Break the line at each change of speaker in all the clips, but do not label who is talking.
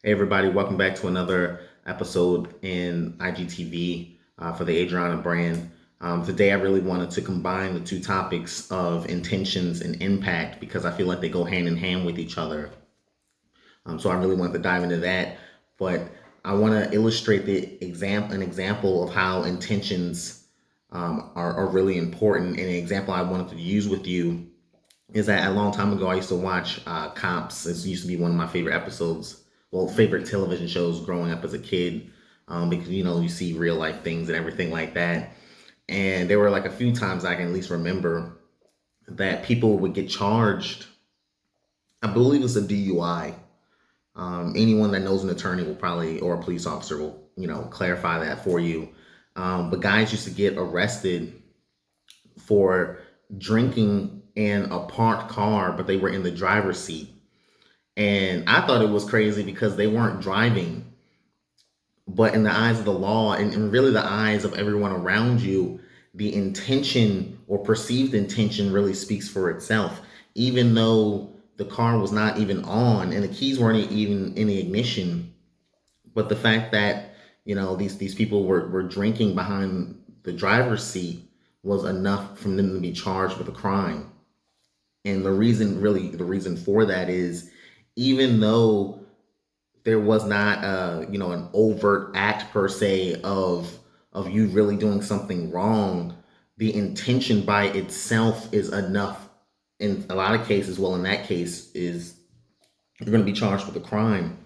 Hey everybody, welcome back to another episode in IGTV for the Adrianna brand. Today I really wanted to combine the two topics of intentions and impact because I feel like they go hand in hand with each other. So I really wanted to dive into that, but I want to illustrate an example of how intentions are really important. And an example I wanted to use with you is that a long time ago I used to watch Cops. This used to be one of my favorite episodes, well, favorite television shows growing up as a kid, because you see real life things and everything like that. And there were like a few times I can at least remember that people would get charged. I believe it's a DUI. Anyone that knows an attorney will probably, or a police officer will, clarify that for you. But guys used to get arrested for drinking in a parked car, but they were in the driver's seat. And I thought it was crazy because they weren't driving. But in the eyes of the law and really the eyes of everyone around you, the intention or perceived intention really speaks for itself. Even though the car was not even on and the keys weren't even in the ignition, but the fact that these people were drinking behind the driver's seat was enough for them to be charged with a crime. And the reason for that is, even though there was not an overt act per se of you really doing something wrong, the intention by itself is enough in a lot of cases. Well, in that case, is you're going to be charged with a crime.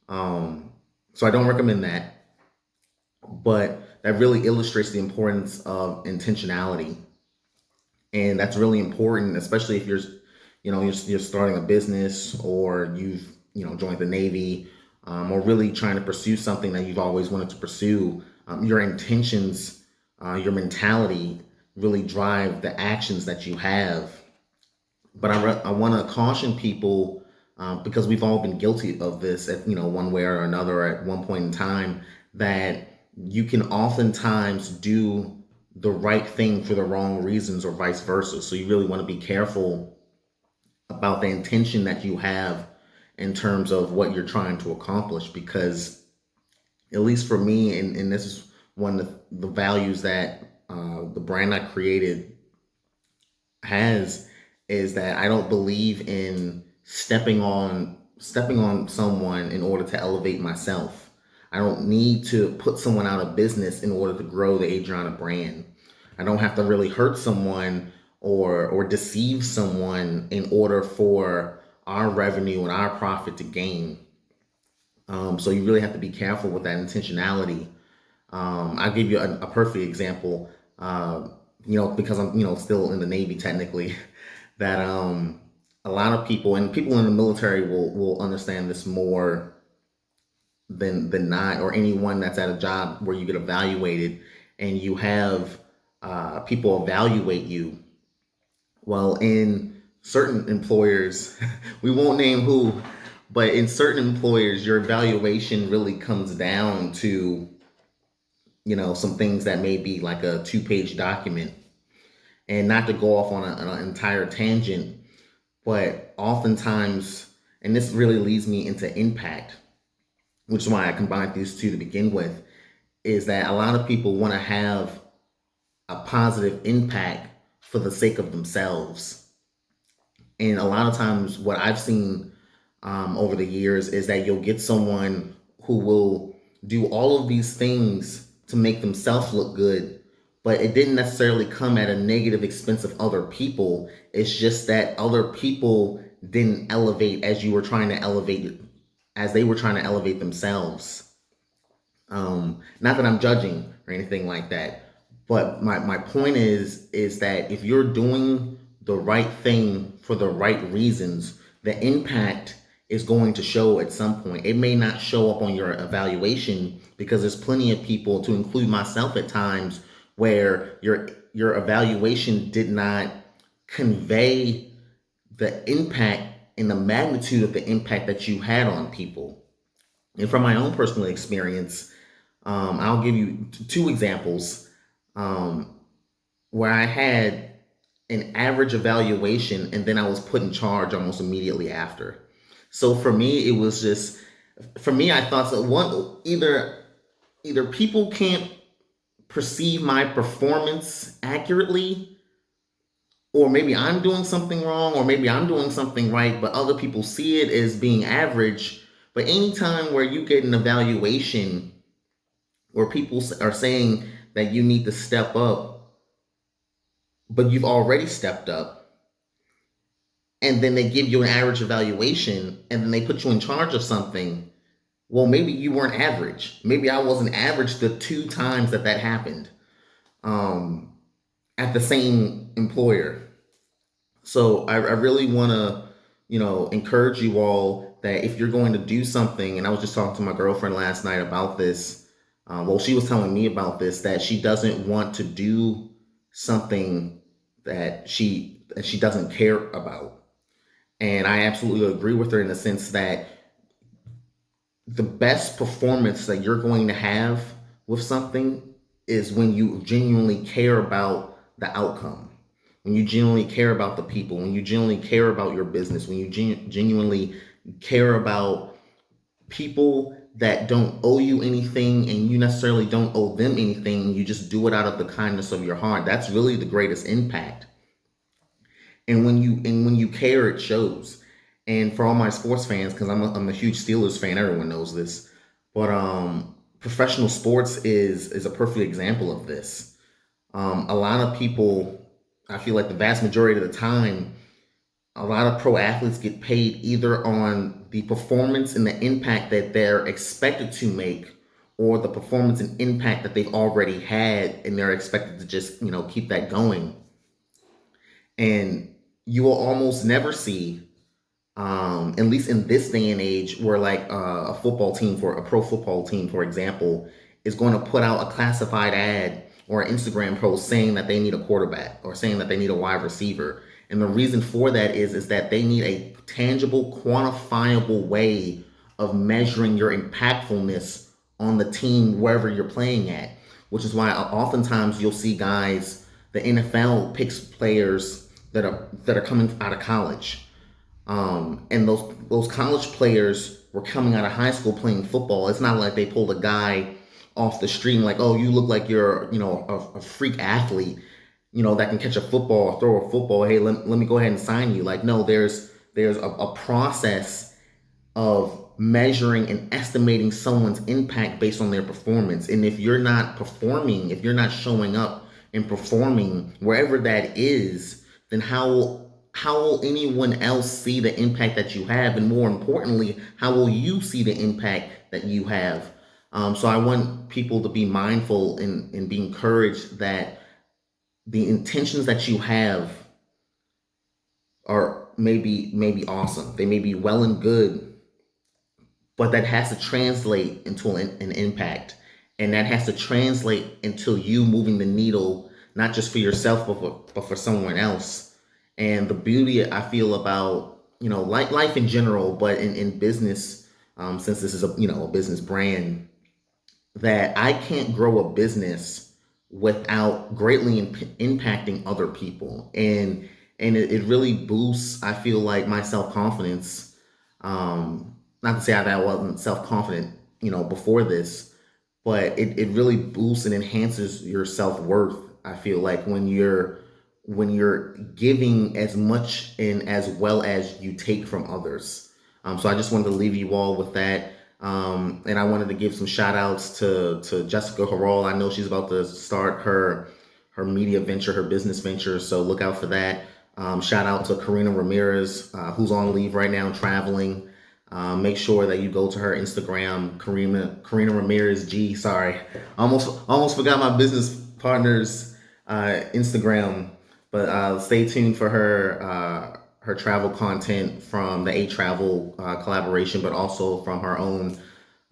So I don't recommend that, but that really illustrates the importance of intentionality, and that's really important, especially if you're starting a business, or you've joined the Navy, or really trying to pursue something that you've always wanted to pursue. Your intentions, your mentality really drive the actions that you have. But I want to caution people, because we've all been guilty of this at one way or another at one point in time, that you can oftentimes do the right thing for the wrong reasons or vice versa. So you really want to be careful about the intention that you have in terms of what you're trying to accomplish, because at least for me, and this is one of the values that the brand I created has, is that I don't believe in stepping on someone in order to elevate myself. I don't need to put someone out of business in order to grow the Adriana brand. I don't have to really hurt someone or deceive someone in order for our revenue and our profit to gain. So you really have to be careful with that intentionality. I'll give you a perfect example. Because I'm still in the Navy technically, that a lot of people, and people in the military will understand this more than not, or anyone that's at a job where you get evaluated and you have people evaluate you. Well, in certain employers, we won't name who, but in certain employers, your evaluation really comes down to some things that may be like a two-page document. And not to go off on an entire tangent, but oftentimes, and this really leads me into impact, which is why I combined these two to begin with, is that a lot of people want to have a positive impact for the sake of themselves. And a lot of times, what I've seen over the years is that you'll get someone who will do all of these things to make themselves look good, but it didn't necessarily come at a negative expense of other people. It's just that other people didn't elevate as they were trying to elevate themselves. Not that I'm judging or anything like that, but my point is that if you're doing the right thing for the right reasons, the impact is going to show at some point. It may not show up on your evaluation, because there's plenty of people, to include myself at times, where your evaluation did not convey the impact and the magnitude of the impact that you had on people. And from my own personal experience, I'll give you two examples, um, where I had an average evaluation and then I was put in charge almost immediately after. So for me, it was just for me, I thought so. One, either people can't perceive my performance accurately, or maybe I'm doing something wrong, or maybe I'm doing something right, but other people see it as being average. But anytime where you get an evaluation where people are saying that you need to step up, but you've already stepped up, and then they give you an average evaluation, and then they put you in charge of something, well, maybe you weren't average. Maybe I wasn't average the two times that happened, um, at the same employer. So I really want to, encourage you all that if you're going to do something, and I was just talking to my girlfriend last night about this. Well, she was telling me about this, that she doesn't want to do something that she doesn't care about, and I absolutely agree with her in the sense that the best performance that you're going to have with something is when you genuinely care about the outcome, when you genuinely care about the people, when you genuinely care about your business, when you genuinely care about people that don't owe you anything and you necessarily don't owe them anything. You just do it out of the kindness of your heart. That's really the greatest impact. And when you care, it shows. And for all my sports fans, because I'm a huge Steelers fan, everyone knows this, but professional sports is a perfect example of this. A lot of people, I feel like the vast majority of the time, a lot of pro athletes get paid either on the performance and the impact that they're expected to make, or the performance and impact that they've already had, and they're expected to just keep that going. And you will almost never see, at least in this day and age, where like a football team, for a pro football team, for example, is going to put out a classified ad or an Instagram post saying that they need a quarterback or saying that they need a wide receiver. And the reason for that is that they need a tangible, quantifiable way of measuring your impactfulness on the team wherever you're playing at. Which is why oftentimes you'll see guys, the NFL picks players that are coming out of college, and those college players were coming out of high school playing football. It's not like they pulled a guy off the street and like, oh, you look like you're a freak athlete, that can catch a football or throw a football. Hey, let me go ahead and sign you. Like, no, there's a process of measuring and estimating someone's impact based on their performance. And if you're not performing, if you're not showing up and performing wherever that is, then how will anyone else see the impact that you have? And more importantly, how will you see the impact that you have? So I want people to be mindful and be encouraged that the intentions that you have are maybe awesome. They may be well and good, but that has to translate into an impact, and that has to translate into you moving the needle, not just for yourself, but for someone else. And the beauty I feel about like life in general, but in business, since this is a business brand, that I can't grow a business without greatly impacting other people, and it really boosts, I feel like, my self-confidence. Not to say that I wasn't self-confident before this, but it really boosts and enhances your self-worth. I feel like when you're giving as much and as well as you take from others. So I just wanted to leave you all with that. And I wanted to give some shout outs to Jessica Harrell. I know she's about to start her media venture, her business venture, so look out for that. Shout out to Karina Ramirez, who's on leave right now, traveling. Make sure that you go to her Instagram, Karina Ramirez G. Sorry, almost forgot my business partner's Instagram, but stay tuned for her travel content from the A Travel collaboration, but also from her own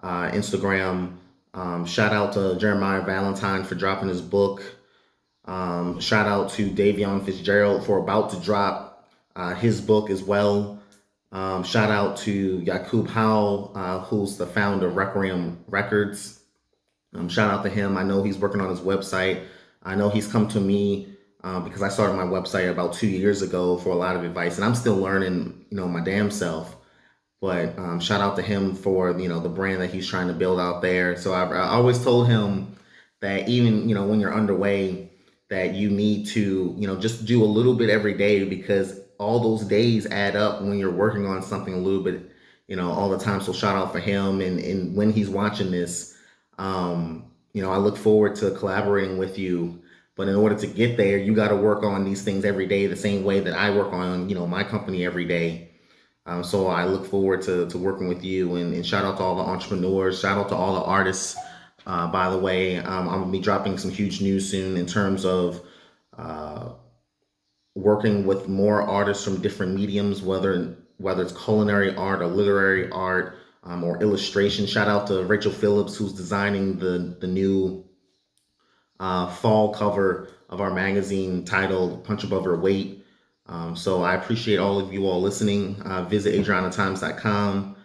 Instagram. Shout out to Jeremiah Valentine for dropping his book. Shout out to Davion Fitzgerald for about to drop his book as well. Shout out to Yakub Howell, who's the founder of Requiem Records. Shout out to him. I know he's working on his website. I know he's come to me because I started my website about 2 years ago for a lot of advice, and I'm still learning, my damn self. But shout out to him for the brand that he's trying to build out there. So I always told him that even when you're underway, that you need to just do a little bit every day, because all those days add up when you're working on something a little bit all the time. So shout out for him, and when he's watching this, I look forward to collaborating with you. But in order to get there, you got to work on these things every day, the same way that I work on my company every day. So I look forward to working with you, and shout out to all the entrepreneurs. Shout out to all the artists. By the way, I'm gonna be dropping some huge news soon in terms of uh, working with more artists from different mediums, whether it's culinary art or literary art, or illustration. Shout out to Rachel Phillips, who's designing the new fall cover of our magazine titled "Punch Above Your Weight." So I appreciate all of you all listening. Visit AdriannaTimes.com.